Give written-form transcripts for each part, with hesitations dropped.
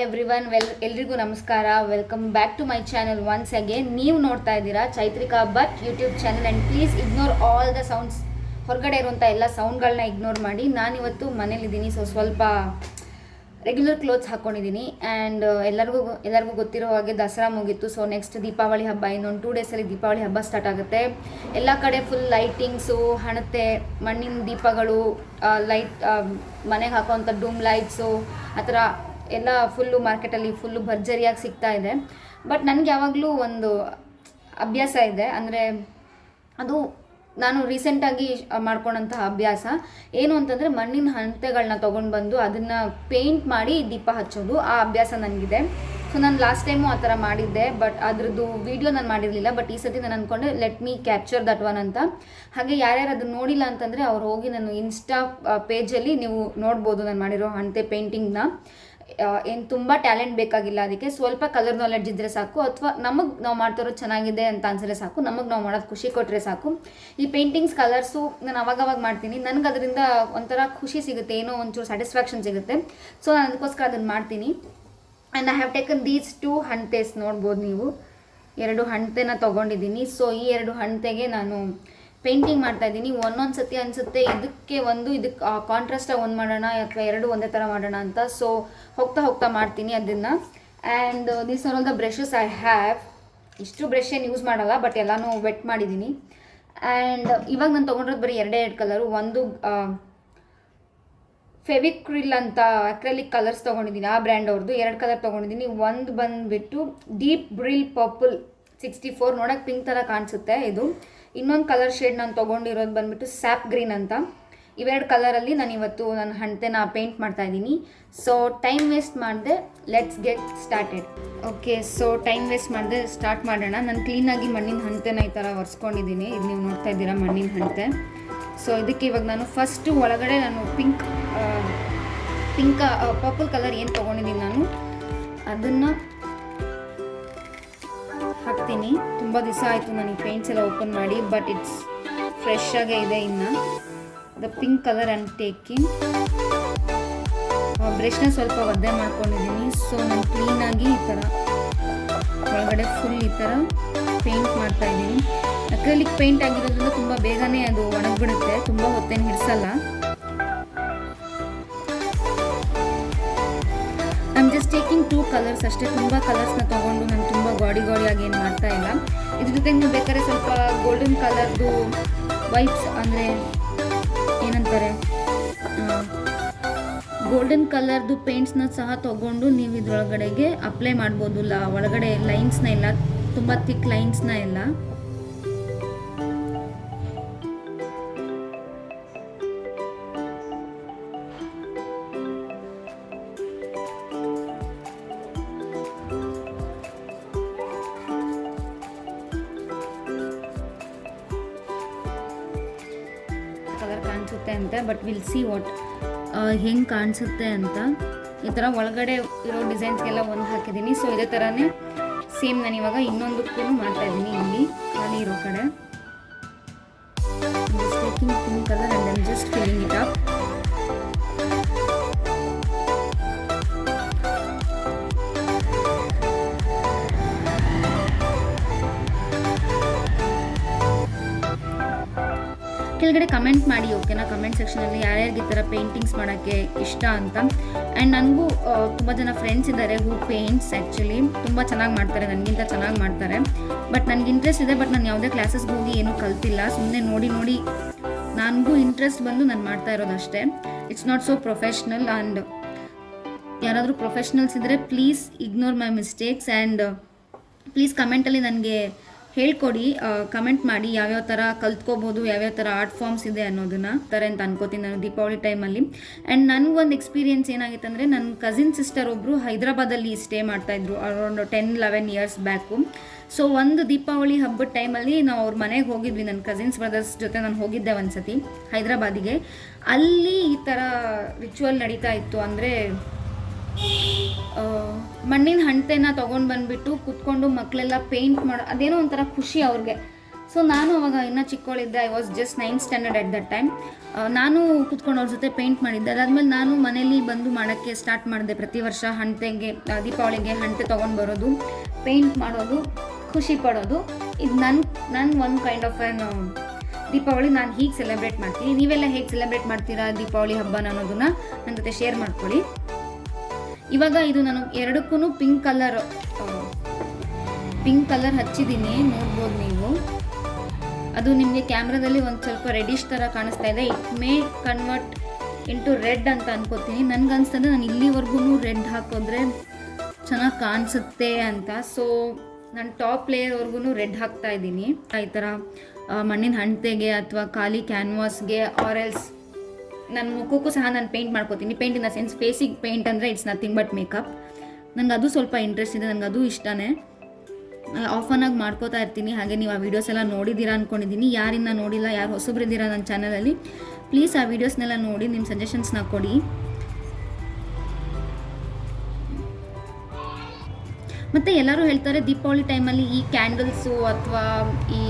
Everyone ಎಲ್ರಿಗೂ ನಮಸ್ಕಾರ. Welcome back to my channel once again. ನೀವು ನೋಡ್ತಾ ಇದ್ದೀರಾ Chaitrika Bhat YouTube channel. And please ignore all the sounds. ಹೊರಗಡೆ ಇರುವಂಥ ಎಲ್ಲ ಸೌಂಡ್ಗಳನ್ನ ಇಗ್ನೋರ್ ಮಾಡಿ. ನಾನಿವತ್ತು ಮನೇಲಿದ್ದೀನಿ, ಸ್ವಲ್ಪ ರೆಗ್ಯುಲರ್ ಕ್ಲೋತ್ಸ್ ಹಾಕ್ಕೊಂಡಿದ್ದೀನಿ. ಆ್ಯಂಡ್ ಎಲ್ಲರಿಗೂ ಗೊತ್ತಿರೋ ಹಾಗೆ ದಸರಾ ಮುಗೀತು. ಸೊ ನೆಕ್ಸ್ಟ್ ದೀಪಾವಳಿ ಹಬ್ಬ, ಇನ್ನೊಂದು 2 ಡೇಸಲ್ಲಿ ದೀಪಾವಳಿ ಹಬ್ಬ ಸ್ಟಾರ್ಟ್ ಆಗುತ್ತೆ. ಎಲ್ಲ ಕಡೆ ಫುಲ್ ಲೈಟಿಂಗ್ಸು, ಹಣತೆ, ಮಣ್ಣಿನ ದೀಪಗಳು, ಲೈಟ್, ಮನೆಗೆ ಹಾಕೋವಂಥ ಡೂಮ್ ಲೈಟ್ಸು, ಆ ಥರ ಎಲ್ಲ ಫುಲ್ಲು ಮಾರ್ಕೆಟಲ್ಲಿ ಫುಲ್ಲು ಭರ್ಜರಿಯಾಗಿ ಸಿಗ್ತಾ ಇದೆ. ಬಟ್ ನನಗೆ ಯಾವಾಗಲೂ ಒಂದು ಅಭ್ಯಾಸ ಇದೆ, ಅಂದರೆ ಅದು ನಾನು ರೀಸೆಂಟಾಗಿ ಮಾಡ್ಕೊಂಡಂತಹ ಅಭ್ಯಾಸ ಏನು ಅಂತಂದರೆ, ಮಣ್ಣಿನ ಹಣತೆಗಳನ್ನ ತೊಗೊಂಡು ಬಂದು ಅದನ್ನು ಪೇಂಟ್ ಮಾಡಿ ದೀಪ ಹಚ್ಚೋದು. ಆ ಅಭ್ಯಾಸ ನನಗಿದೆ. ಸೊ ನಾನು ಲಾಸ್ಟ್ ಟೈಮು ಆ ಥರ ಮಾಡಿದ್ದೆ, ಬಟ್ ಅದ್ರದ್ದು ವೀಡಿಯೋ ನಾನು ಮಾಡಿರಲಿಲ್ಲ. ಬಟ್ ಈ ಸತಿ ನಾನು ಅಂದ್ಕೊಂಡೆ let me capture that one ಅಂತ. ಹಾಗೆ ಯಾರ್ಯಾರು ಅದನ್ನು ನೋಡಿಲ್ಲ ಅಂತಂದರೆ ಅವ್ರು ಹೋಗಿ ನಾನು ಇನ್ಸ್ಟಾ ಪೇಜಲ್ಲಿ ನೀವು ನೋಡ್ಬೋದು ನಾನು ಮಾಡಿರೋ ಹಣತೆ ಪೇಂಟಿಂಗ್ನ. ಏನು ತುಂಬ ಟ್ಯಾಲೆಂಟ್ ಬೇಕಾಗಿಲ್ಲ, ಅದಕ್ಕೆ ಸ್ವಲ್ಪ ಕಲರ್ ನಾಲೆಡ್ಜ್ ಇದ್ದರೆ ಸಾಕು, ಅಥವಾ ನಾವು ಮಾಡ್ತಿರೋದು ಚೆನ್ನಾಗಿದೆ ಅಂತ ಅನ್ಸಿದ್ರೆ ಸಾಕು, ನಾವು ಮಾಡೋದು ಖುಷಿ ಕೊಟ್ಟರೆ ಸಾಕು. ಈ ಪೇಂಟಿಂಗ್ಸ್ ಕಲರ್ಸು ನಾನು ಅವಾಗವಾಗ ಮಾಡ್ತೀನಿ, ನನಗೆ ಅದರಿಂದ ಒಂಥರ ಖುಷಿ ಸಿಗುತ್ತೆ, ಏನೋ ಒಂಚೂರು ಸ್ಯಾಟಿಸ್ಫ್ಯಾಕ್ಷನ್ ಸಿಗುತ್ತೆ. ಸೊ ನಾನು ಅದಕ್ಕೋಸ್ಕರ ಅದನ್ನು ಮಾಡ್ತೀನಿ. And I have taken these 2 ಹಣತೆಸ್. ನೋಡ್ಬೋದು ನೀವು, 2 ಹಣತೆನ ತೊಗೊಂಡಿದ್ದೀನಿ. ಸೊ ಈ 2 ಹಣತೆಗೆ ನಾನು ಪೇಂಟಿಂಗ್ ಮಾಡ್ತಾಯಿದ್ದೀನಿ. ಒಂದೊಂದು ಸತಿ ಅನಿಸುತ್ತೆ ಇದಕ್ಕೆ ಕಾಂಟ್ರಾಸ್ಟಾಗಿ ಒಂದು ಮಾಡೋಣ ಅಥವಾ 2 ಒಂದೇ ಥರ ಮಾಡೋಣ ಅಂತ. ಸೊ ಹೋಗ್ತಾ ಮಾಡ್ತೀನಿ ಅದನ್ನು. And these are all the brushes I have. ಇಷ್ಟು ಬ್ರಷ್ ಏನು ಯೂಸ್ ಮಾಡಲ್ಲ, ಬಟ್ ಎಲ್ಲನೂ ವೆಟ್ ಮಾಡಿದ್ದೀನಿ. ಆ್ಯಂಡ್ ಇವಾಗ ನಾನು ತೊಗೊಂಡಿರೋದು ಬರೀ 2 ಕಲರು. ಒಂದು ಫೆವಿಕ್ರಿಲ್ ಅಂತ ಅಕ್ರೆಲಿಕ್ ಕಲರ್ಸ್ ತೊಗೊಂಡಿದ್ದೀನಿ, ಆ ಬ್ರ್ಯಾಂಡ್ ಅವ್ರದ್ದು 2 ಕಲರ್ ತೊಗೊಂಡಿದ್ದೀನಿ. ಒಂದು ಬಂದುಬಿಟ್ಟು ಡೀಪ್ ಬ್ರಿಲ್ ಪರ್ಪಲ್ 64, ನೋಡೋಕೆ ಪಿಂಕ್ ಥರ ಕಾಣಿಸುತ್ತೆ ಇದು. ಇನ್ನೊಂದು ಕಲರ್ ಶೇಡ್ ನಾನು ತೊಗೊಂಡಿರೋದು ಬಂದುಬಿಟ್ಟು ಸ್ಯಾಪ್ ಗ್ರೀನ್ ಅಂತ. ಇವೆರಡು ಕಲರಲ್ಲಿ ನಾನು ಇವತ್ತು ನನ್ನ ಹಣತೆನ ಪೇಂಟ್ ಮಾಡ್ತಾಯಿದ್ದೀನಿ. ಸೊ ಟೈಮ್ ವೇಸ್ಟ್ ಮಾಡಿದೆ, let's get started. Okay, so time waste ಮಾಡಿದೆ, ಸ್ಟಾರ್ಟ್ ಮಾಡೋಣ. ನಾನು ಕ್ಲೀನಾಗಿ ಮಣ್ಣಿನ ಹಣತೆನ ಈ ಥರ ಒರೆಸ್ಕೊಂಡಿದ್ದೀನಿ. ಇದು ನೀವು ನೋಡ್ತಾ ಇದ್ದೀರಾ ಮಣ್ಣಿನ ಹಣತೆ. ಸೊ ಇದಕ್ಕೆ ಇವಾಗ ನಾನು ಫಸ್ಟು ಒಳಗಡೆ ನಾನು ಪಿಂಕ್ ಪರ್ಪಲ್ ಕಲರ್ ಏನು ತೊಗೊಂಡಿದ್ದೀನಿ ನಾನು ಅದನ್ನು ಹಾಕ್ತೀನಿ. ತುಂಬ ದಿವಸ ಆಯಿತು ನನಗೆ ಪೇಂಟ್ಸ್ ಎಲ್ಲ ಓಪನ್ ಮಾಡಿ, ಬಟ್ ಇಟ್ಸ್ ಫ್ರೆಶ್ ಆಗೇ ಇದೆ. ಇನ್ನು the pink colour and taking ಬ್ರಷ್ನ ಸ್ವಲ್ಪ ಒದ್ದೆ ಮಾಡ್ಕೊಂಡಿದ್ದೀನಿ. ಸೊ ನಾನು ಕ್ಲೀನಾಗಿ ಈ ಥರ ಒಳಗಡೆ ಫುಲ್ ಈ ಥರ ಪೇಂಟ್ ಮಾಡ್ತಾಯಿದ್ದೀನಿ. ಅಕ್ರಿಲಿಕ್ ಪೇಂಟ್ ಆಗಿರೋದ್ರಿಂದ ತುಂಬ ಬೇಗನೆ ಅದು ಒಣಗಿಬಿಡುತ್ತೆ, ತುಂಬ ಹೊತ್ತೇನು ಹಿಡಿಸಲ್ಲ. I am just taking 2 colours ಅಷ್ಟೇ. ತುಂಬ ಕಲರ್ಸ್ನ ತೊಗೊಂಡು ನಾನು ತುಂಬ ಗಾಡಿಯಾಗಿ ಏನು ಮಾಡ್ತಾ ಇಲ್ಲ. ಇದ್ರ ಜೊತೆಗೆ ನೀವು ಬೇಕಾದ್ರೆ ಸ್ವಲ್ಪ ಗೋಲ್ಡನ್ ಕಲರ್ದು ವೈಟ್ಸ್, ಅಂದರೆ ಏನಂತಾರೆ, ಗೋಲ್ಡನ್ ಕಲರ್ದು ಪೇಂಟ್ಸ್ನ ಸಹ ತೊಗೊಂಡು ನೀವು ಇದ್ರೊಳಗಡೆಗೆ ಅಪ್ಲೈ ಮಾಡ್ಬೋದು. ಒಳಗಡೆ ಲೈನ್ಸ್ನ ಎಲ್ಲ, ತುಂಬ ಥಿಕ್ ಲೈನ್ಸ್ನ ಎಲ್ಲ. ಕಲರ್ ಕಾಣಿಸುತ್ತೆ ಅಂತ, ಬಟ್ ವಿಲ್ ಸಿ ವಾಟ್ ಹೆಂಗೆ ಕಾಣಿಸುತ್ತೆ ಅಂತ. ಈ ಥರ ಒಳಗಡೆ ಇರೋ ಡಿಸೈನ್ಸ್ಗೆಲ್ಲ ಒಂದು ಹಾಕಿದ್ದೀನಿ. ಸೊ ಇದೇ ಥರನೇ ಸೇಮ್ ನಾನು ಇವಾಗ ಇನ್ನೊಂದಕ್ಕೂ ಮಾಡ್ತಾಯಿದ್ದೀನಿ. ಇಲ್ಲಿ ಖಾಲಿ ಇರೋ ಕಡೆ taking pink colour and then just filling it up. ಕೆಳಗಡೆ ಕಮೆಂಟ್ ಮಾಡಿ, ಓಕೆನಾ? ಕಮೆಂಟ್ ಸೆಕ್ಷನಲ್ಲಿ ಯಾರ್ಯಾರಿಗೆ ಈ ಥರ ಪೇಂಟಿಂಗ್ಸ್ ಮಾಡೋಕ್ಕೆ ಇಷ್ಟ ಅಂತ. ಆ್ಯಂಡ್ ನನಗೂ ತುಂಬ ಜನ ಫ್ರೆಂಡ್ಸ್ ಇದ್ದಾರೆ ಹೂ ಪೇಂಟ್ಸ್. ಆ್ಯಕ್ಚುಲಿ ತುಂಬ ಚೆನ್ನಾಗಿ ಮಾಡ್ತಾರೆ, ನನಗಿಂತ ಚೆನ್ನಾಗಿ ಮಾಡ್ತಾರೆ. ಬಟ್ ನನಗೆ ಇಂಟ್ರೆಸ್ಟ್ ಇದೆ, ಬಟ್ ನಾನು ಯಾವುದೇ ಕ್ಲಾಸಸ್ಗೆ ಹೋಗಿ ಏನೂ ಕಲ್ತಿಲ್ಲ. ಸುಮ್ಮನೆ ನೋಡಿ ನನಗೂ ಇಂಟ್ರೆಸ್ಟ್ ಬಂದು ನಾನು ಮಾಡ್ತಾ ಇರೋದಷ್ಟೇ. It's not so professional. And ಯಾರಾದರೂ ಪ್ರೊಫೆಷ್ನಲ್ಸ್ ಇದ್ದರೆ please ignore my mistakes. And please ಕಮೆಂಟಲ್ಲಿ ನನಗೆ ಹೇಳ್ಕೊಡಿ, ಕಮೆಂಟ್ ಮಾಡಿ ಯಾವ್ಯಾವ ಥರ ಕಲ್ತ್ಕೋಬೋದು, ಯಾವ್ಯಾವ ಥರ ಆರ್ಟ್ ಫಾರ್ಮ್ಸ್ ಇದೆ ಅನ್ನೋದನ್ನು ಥರ ಅಂತ ಅನ್ಕೋತೀನಿ ನಾನು ದೀಪಾವಳಿ ಟೈಮಲ್ಲಿ. ಆ್ಯಂಡ್ ನನಗೊಂದು ಎಕ್ಸ್ಪೀರಿಯೆನ್ಸ್ ಏನಾಗಿತ್ತು ಅಂದರೆ, ನನ್ನ ಕಸಿನ್ ಸಿಸ್ಟರ್ ಒಬ್ಬರು ಹೈದ್ರಾಬಾದಲ್ಲಿ ಸ್ಟೇ ಮಾಡ್ತಾಯಿದ್ರು ಅರೌಂಡ್ 10-11 ಇಯರ್ಸ್ ಬ್ಯಾಕು. ಸೊ ಒಂದು ದೀಪಾವಳಿ ಹಬ್ಬದ ಟೈಮಲ್ಲಿ ನಾವು ಅವ್ರ ಮನೆಗೆ ಹೋಗಿದ್ವಿ, ನನ್ನ ಕಸಿನ್ಸ್ ಬ್ರದರ್ಸ್ ಜೊತೆ ನಾನು ಹೋಗಿದ್ದೆ ಒಂದು ಸತಿ ಹೈದ್ರಾಬಾದಿಗೆ. ಅಲ್ಲಿ ಈ ಥರ ರಿಚುವಲ್ ನಡೀತಾ ಇತ್ತು. ಅಂದರೆ ಮಣ್ಣಿನ ಹಣತೆನ ತೊಗೊಂಡು ಬಂದುಬಿಟ್ಟು ಕುತ್ಕೊಂಡು ಮಕ್ಕಳೆಲ್ಲ ಪೇಂಟ್ ಮಾಡೋ, ಅದೇನೋ ಒಂಥರ ಖುಷಿ ಅವ್ರಿಗೆ. ಸೊ ನಾನು ಅವಾಗ ಇನ್ನೂ ಚಿಕ್ಕವಳಿದ್ದೆ, I was just 9th standard at that time. ನಾನು ಕೂತ್ಕೊಂಡು ಅವ್ರ ಜೊತೆ ಪೇಂಟ್ ಮಾಡಿದ್ದೆ. ಅದಾದಮೇಲೆ ನಾನು ಮನೇಲಿ ಬಂದು ಮಾಡೋಕ್ಕೆ ಸ್ಟಾರ್ಟ್ ಮಾಡಿದೆ. ಪ್ರತಿ ವರ್ಷ ಹಣತೆಗೆ, ದೀಪಾವಳಿಗೆ ಹಣತೆ ತೊಗೊಂಡು ಬರೋದು, ಪೇಂಟ್ ಮಾಡೋದು, ಖುಷಿ ಪಡೋದು. ಇದು ನನ್ನ ಒಂದು ಕೈಂಡ್ ಆಫ್ ದೀಪಾವಳಿ ನಾನು ಹೀಗೆ ಸೆಲೆಬ್ರೇಟ್ ಮಾಡ್ತೀನಿ. ನೀವೆಲ್ಲ ಹೇಗೆ ಸೆಲೆಬ್ರೇಟ್ ಮಾಡ್ತೀರಾ ದೀಪಾವಳಿ ಹಬ್ಬನ ಅನ್ನೋದನ್ನ ನನ್ನ ಜೊತೆ ಶೇರ್ ಮಾಡ್ಕೊಳ್ಳಿ. ಇವಾಗ ಇದು ನಾನು ಎರಡಕ್ಕೂ ಪಿಂಕ್ ಕಲರ್ ಹಚ್ಚಿದ್ದೀನಿ, ನೋಡ್ಬೋದು ನೀವು. ಅದು ನಿಮಗೆ ಕ್ಯಾಮ್ರಾದಲ್ಲಿ ಒಂದು ಸ್ವಲ್ಪ ರೆಡಿಶ್ ಥರ ಕಾಣಿಸ್ತಾ ಇದೆ. It may convert into red ಅಂತ ಅನ್ಕೋತೀನಿ. ನನಗನ್ಸ್ತದೆ ನಾನು ಇಲ್ಲಿವರೆಗೂ ರೆಡ್ ಹಾಕಿದ್ರೆ ಚೆನ್ನಾಗಿ ಕಾಣಿಸುತ್ತೆ ಅಂತ. ಸೊ ನಾನು ಟಾಪ್ ಲೇಯರ್ವರೆಗೂ ರೆಡ್ ಹಾಕ್ತಾ ಇದ್ದೀನಿ. ಈ ಥರ ಮಣ್ಣಿನ ಹಣತೆಗೆ ಅಥವಾ ಖಾಲಿ ಕ್ಯಾನ್ವಾಸ್ಗೆ ಆರ್ ಎಲ್ಸ್ ನನ್ನ ಮುಖಕ್ಕೂ ಸಹ ನಾನು ಪೇಂಟ್ ಮಾಡ್ಕೋತೀನಿ. ಪೇಂಟ್ ಇನ್ ದ ಸೆನ್ಸ್ ಫೇಸಿಗೆ ಪೇಂಟ್ ಅಂದರೆ ಇಟ್ಸ್ ನಥಿಂಗ್ ಬಟ್ ಮೇಕಪ್. ನನಗೆ ಅದು ಸ್ವಲ್ಪ ಇಂಟ್ರೆಸ್ಟ್ ಇದೆ, ನನಗೆ ಅದು ಇಷ್ಟನೇ. ಆಫನಾಗಿ ಮಾಡ್ಕೋತಾ ಇರ್ತೀನಿ. ಹಾಗೆ ನೀವು ಆ ವೀಡಿಯೋಸ್ ಎಲ್ಲ ನೋಡಿದ್ದೀರಾ ಅಂದ್ಕೊಂಡಿದ್ದೀನಿ. ಯಾರಿಂದ ನೋಡಿಲ್ಲ, ಯಾರು ಹೊಸಬ್ರಿದ್ದೀರಾ ನನ್ನ ಚಾನಲಲ್ಲಿ, ಪ್ಲೀಸ್ ಆ ವೀಡಿಯೋಸ್ನೆಲ್ಲ ನೋಡಿ ನಿಮ್ಮ ಸಜೆಷನ್ಸ್ನ ಕೊಡಿ. ಮತ್ತು ಎಲ್ಲರೂ ಹೇಳ್ತಾರೆ ದೀಪಾವಳಿ ಟೈಮಲ್ಲಿ ಈ ಕ್ಯಾಂಡಲ್ಸು ಅಥವಾ ಈ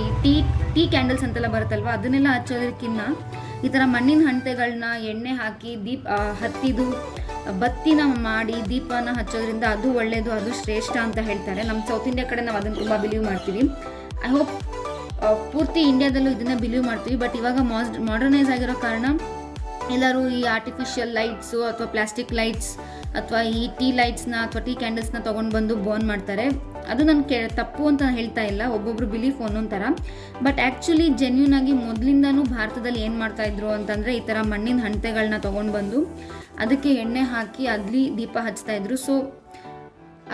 ಟೀ ಕ್ಯಾಂಡಲ್ಸ್ ಅಂತೆಲ್ಲ ಬರುತ್ತಲ್ವ, ಅದನ್ನೆಲ್ಲ ಹಚ್ಚೋದಕ್ಕಿಂತ ಈ ಥರ ಮಣ್ಣಿನ ಹಣತೆಗಳನ್ನ ಎಣ್ಣೆ ಹಾಕಿ ಹತ್ತಿದು ಬತ್ತಿನ ಮಾಡಿ ದೀಪನ ಹಚ್ಚೋದ್ರಿಂದ ಅದು ಒಳ್ಳೆಯದು, ಅದು ಶ್ರೇಷ್ಠ ಅಂತ ಹೇಳ್ತಾರೆ. ನಮ್ಮ ಸೌತ್ ಇಂಡಿಯಾ ಕಡೆ ನಾವು ಅದನ್ನು ತುಂಬ ಬಿಲೀವ್ ಮಾಡ್ತೀವಿ. ಐ ಹೋಪ್ ಪೂರ್ತಿ ಇಂಡಿಯಾದಲ್ಲೂ ಇದನ್ನು ಬಿಲೀವ್ ಮಾಡ್ತೀವಿ. ಬಟ್ ಇವಾಗ ಮಾಡರ್ನೈಸ್ ಆಗಿರೋ ಕಾರಣ ಎಲ್ಲರೂ ಈ ಆರ್ಟಿಫಿಷಿಯಲ್ ಲೈಟ್ಸು ಅಥವಾ ಪ್ಲಾಸ್ಟಿಕ್ ಲೈಟ್ಸ್ ಅಥವಾ ಈ ಟೀ ಲೈಟ್ಸ್ನ ಅಥವಾ ಟೀ ಕ್ಯಾಂಡಲ್ಸ್ನ ತೊಗೊಂಡು ಬಂದು ಬರ್ನ್ ಮಾಡ್ತಾರೆ. ಅದು ನಾನು ತಪ್ಪು ಅಂತ ಹೇಳ್ತಾ ಇಲ್ಲ, ಒಬ್ಬೊಬ್ರು ಬಿಲೀಫ್ ಒಂದೊಂದು ಥರ. ಬಟ್ ಆ್ಯಕ್ಚುಲಿ ಜೆನ್ಯೂನ್ ಆಗಿ ಮೊದಲಿಂದನೂ ಭಾರತದಲ್ಲಿ ಏನು ಮಾಡ್ತಾಯಿದ್ರು ಅಂತಂದರೆ ಈ ಥರ ಮಣ್ಣಿನ ಹಣತೆಗಳನ್ನ ತೊಗೊಂಡು ಬಂದು ಅದಕ್ಕೆ ಎಣ್ಣೆ ಹಾಕಿ ಅಲ್ಲಿ ದೀಪ ಹಚ್ತಾಯಿದ್ರು. ಸೊ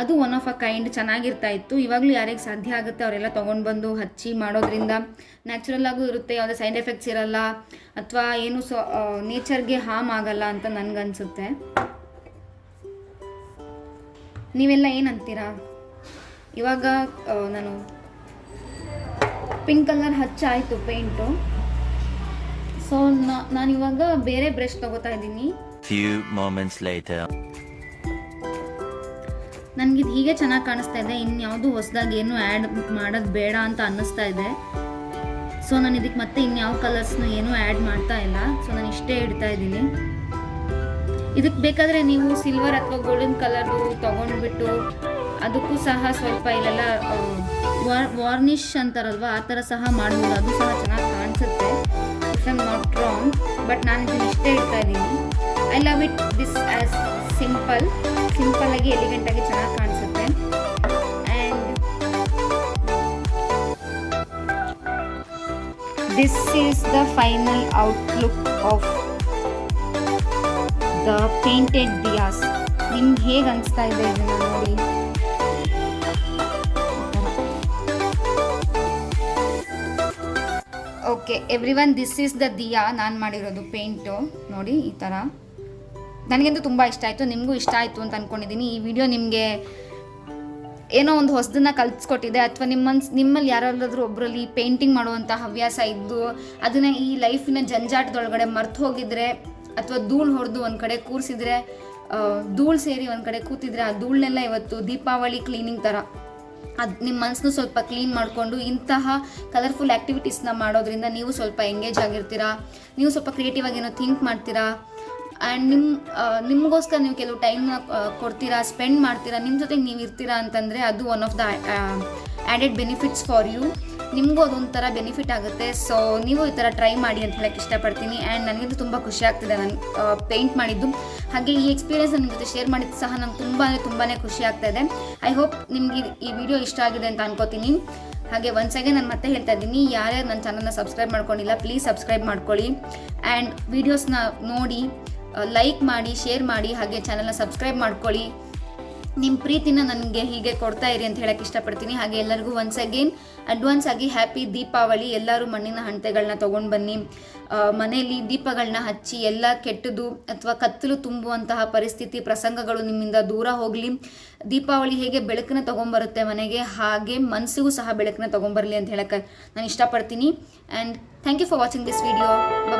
ಅದು ಒನ್ ಆಫ್ ಅ ಕೈಂಡ್ ಚೆನ್ನಾಗಿರ್ತಾ ಇತ್ತು. ಇವಾಗಲೂ ಯಾರಿಗೆ ಸಾಧ್ಯ ಆಗುತ್ತೆ ಅವರೆಲ್ಲ ತೊಗೊಂಡು ಬಂದು ಹಚ್ಚಿ ಮಾಡೋದ್ರಿಂದ ನ್ಯಾಚುರಲ್ ಆಗೂ ಇರುತ್ತೆ, ಯಾವುದೇ ಸೈಡ್ ಎಫೆಕ್ಟ್ಸ್ ಇರಲ್ಲ ಅಥವಾ ಏನು ನೇಚರ್ಗೆ ಹಾರ್ಮ್ ಆಗಲ್ಲ ಅಂತ ನನಗನ್ಸುತ್ತೆ. ನೀವೆಲ್ಲ ಏನಂತೀರಾ? ಇವಾಗ ನಾನು ಪಿಂಕ್ ಕಲರ್ ಹಚ್ಚಾಯಿತು ಪೇಂಟು. ಸೊ ನಾನಿವಾಗ ಬೇರೆ ಬ್ರಷ್ ತಗೋತಾ ಇದ್ದೀನಿ. ನನಗಿದು ಹೀಗೆ ಚೆನ್ನಾಗಿ ಕಾಣಿಸ್ತಾ ಇದೆ. ಇನ್ಯಾವುದು ಹೊಸದಾಗಿ ಏನು ಆ್ಯಡ್ ಮಾಡೋದು ಬೇಡ ಅಂತ ಅನ್ನಿಸ್ತಾ ಇದೆ. ಸೊ ನಾನು ಇದಕ್ಕೆ ಮತ್ತೆ ಇನ್ಯಾವ ಕಲರ್ಸ್ನ ಏನೂ ಆ್ಯಡ್ ಮಾಡ್ತಾ ಇಲ್ಲ. ಸೊ ನಾನು ಇಷ್ಟೇ ಇಡ್ತಾ ಇದ್ದೀನಿ. ಇದಕ್ಕೆ ಬೇಕಾದರೆ ನೀವು ಸಿಲ್ವರ್ ಅಥವಾ ಗೋಲ್ಡನ್ ಕಲರ್ದು ತೊಗೊಂಡ್ಬಿಟ್ಟು ಅದಕ್ಕೂ ಸಹ ಸ್ವಲ್ಪ ಇಲ್ಲೆಲ್ಲ ವಾರ್ನಿಷ್ ಅಂತಾರಲ್ವ, ಆ ಥರ ಸಹ ಮಾಡ್ಬೋದು. ಅದು ಸಹ ಚೆನ್ನಾಗಿ ಕಾಣಿಸುತ್ತೆ, if I am not wrong. But ನಾನು ಇದನ್ನು ಇಷ್ಟೇ ಇಡ್ತಾ ಇದ್ದೀನಿ. I love it this as ಸಿಂಪಲ್ಲಾಗಿ ಎಲಿಗೆಂಟಾಗಿ ಚೆನ್ನಾಗಿ ಕಾಣಿಸುತ್ತೆ. And this is the final outlook of the painted diyas. ನಿಮ್ಗೆ ಹೇಗೆ ಅನಿಸ್ತಾ ಇದೆ ಇದನ್ನು ನೋಡಿ? Okay everyone, this is the diya ನಾನು ಮಾಡಿರೋದು ಪೇಂಟು. ನೋಡಿ ಈ ಥರ ನನಗಂತೂ ತುಂಬ ಇಷ್ಟ ಆಯಿತು, ನಿಮಗೂ ಇಷ್ಟ ಆಯಿತು ಅಂತ ಅಂದ್ಕೊಂಡಿದ್ದೀನಿ. ಈ ವಿಡಿಯೋ ನಿಮಗೆ ಏನೋ ಒಂದು ಹೊಸದನ್ನು ಕಲಿಸ್ಕೊಟ್ಟಿದೆ, ಅಥವಾ ನಿಮ್ಮಲ್ಲಿ ಯಾರಾದ್ರೂ ಒಬ್ಬರಲ್ಲಿ ಪೇಂಟಿಂಗ್ ಮಾಡುವಂಥ ಹವ್ಯಾಸ ಇದ್ದು ಅದನ್ನು ಈ ಲೈಫಿನ ಜಂಜಾಟದೊಳಗಡೆ ಮರ್ತು ಹೋಗಿದ್ರೆ ಅಥವಾ ಧೂಳು ಹೊಡೆದು ಒಂದು ಕಡೆ ಕೂರಿಸಿದ್ರೆ, ಧೂಳು ಸೇರಿ ಒಂದು ಕಡೆ ಕೂತಿದ್ರೆ ಆ ಧೂಳನ್ನೆಲ್ಲ ಇವತ್ತು ದೀಪಾವಳಿ ಕ್ಲೀನಿಂಗ್ ಥರ ಅದು ನಿಮ್ಮ ಮನಸ್ಸನ್ನು ಸ್ವಲ್ಪ ಕ್ಲೀನ್ ಮಾಡಿಕೊಂಡು ಇಂತಹ ಕಲರ್ಫುಲ್ ಆ್ಯಕ್ಟಿವಿಟೀಸ್ನ ಮಾಡೋದ್ರಿಂದ ನೀವು ಸ್ವಲ್ಪ ಎಂಗೇಜ್ ಆಗಿರ್ತೀರಾ, ನೀವು ಸ್ವಲ್ಪ ಕ್ರಿಯೇಟಿವ್ ಆಗಿ ಏನೋ ಥಿಂಕ್ ಮಾಡ್ತೀರಾ. ಆ್ಯಂಡ್ ನಿಮಗೋಸ್ಕರ ನೀವು ಕೆಲವು ಟೈಮ್ನ ಕೊಡ್ತೀರಾ, ಸ್ಪೆಂಡ್ ಮಾಡ್ತೀರಾ, ನಿಮ್ಮ ಜೊತೆಗೆ ನೀವು ಇರ್ತೀರಾ ಅಂತಂದರೆ ಅದು one of the added benefits for you. ನಿಮಗೂ ಅದೊಂಥರ ಬೆನಿಫಿಟ್ ಆಗುತ್ತೆ. ಸೊ ನೀವು ಈ ಥರ ಟ್ರೈ ಮಾಡಿ ಅಂತ ಹೇಳಕ್ಕೆ ಇಷ್ಟಪಡ್ತೀನಿ. ಆ್ಯಂಡ್ ನನಗಂತೂ ತುಂಬ ಖುಷಿ ಆಗ್ತಿದೆ ನಾನು ಪೇಂಟ್ ಮಾಡಿದ್ದು. ಹಾಗೆ ಈ ಎಕ್ಸ್ಪೀರಿಯೆನ್ಸ್ ನಿಮ್ಮ ಜೊತೆ ಶೇರ್ ಮಾಡಿದ್ದು ಸಹ ನಂಗೆ ತುಂಬಾ ಖುಷಿ ಆಗ್ತಾಯಿದೆ. ಐ ಹೋಪ್ ನಿಮಗೆ ಈ ವಿಡಿಯೋ ಇಷ್ಟ ಆಗಿದೆ ಅಂತ ಅನ್ಕೋತೀನಿ. ಹಾಗೆ ಒನ್ಸಾಗೆ ನಾನು ಮತ್ತೆ ಹೇಳ್ತಾ ಇದ್ದೀನಿ, ಯಾರ್ಯಾರು ನನ್ನ ಚಾನಲ್ನ ಸಬ್ಸ್ಕ್ರೈಬ್ ಮಾಡ್ಕೊಂಡಿಲ್ಲ ಪ್ಲೀಸ್ ಸಬ್ಸ್ಕ್ರೈಬ್ ಮಾಡ್ಕೊಳ್ಳಿ. ಆ್ಯಂಡ್ ವೀಡಿಯೋಸ್ನ ನೋಡಿ ಲೈಕ್ ಮಾಡಿ, ಶೇರ್ ಮಾಡಿ, ಹಾಗೆ ಚಾನಲ್ನ ಸಬ್ಸ್ಕ್ರೈಬ್ ಮಾಡ್ಕೊಳ್ಳಿ. ನಿಮ್ಮ ಪ್ರೀತಿನ ನನಗೆ ಹೀಗೆ ಕೊಡ್ತಾ ಇರಿ ಅಂತ ಹೇಳಕ್ಕೆ ಇಷ್ಟಪಡ್ತೀನಿ. ಹಾಗೆ ಎಲ್ಲರಿಗೂ ಒನ್ಸ್ ಅಗೇನ್ ಅಡ್ವಾನ್ಸ್ ಆಗಿ ಹ್ಯಾಪಿ ದೀಪಾವಳಿ. ಎಲ್ಲರೂ ಮಣ್ಣಿನ ಹಣತೆಗಳನ್ನ ತೊಗೊಂಡು ಬನ್ನಿ, ಮನೆಯಲ್ಲಿ ದೀಪಗಳನ್ನ ಹಚ್ಚಿ ಎಲ್ಲ ಕೆಟ್ಟದು ಅಥವಾ ಕತ್ತಲು ತುಂಬುವಂತಹ ಪರಿಸ್ಥಿತಿ ಪ್ರಸಂಗಗಳು ನಿಮ್ಮಿಂದ ದೂರ ಹೋಗಲಿ. ದೀಪಾವಳಿ ಹೇಗೆ ಬೆಳಕನ್ನ ತೊಗೊಂಬರುತ್ತೆ ಮನೆಗೆ, ಹಾಗೆ ಮನಸ್ಸಿಗೂ ಸಹ ಬೆಳಕನ್ನ ತೊಗೊಂಬರಲಿ ಅಂತ ಹೇಳಕ್ಕೆ ನಾನು ಇಷ್ಟಪಡ್ತೀನಿ. And thank you for watching this video.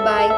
Bye.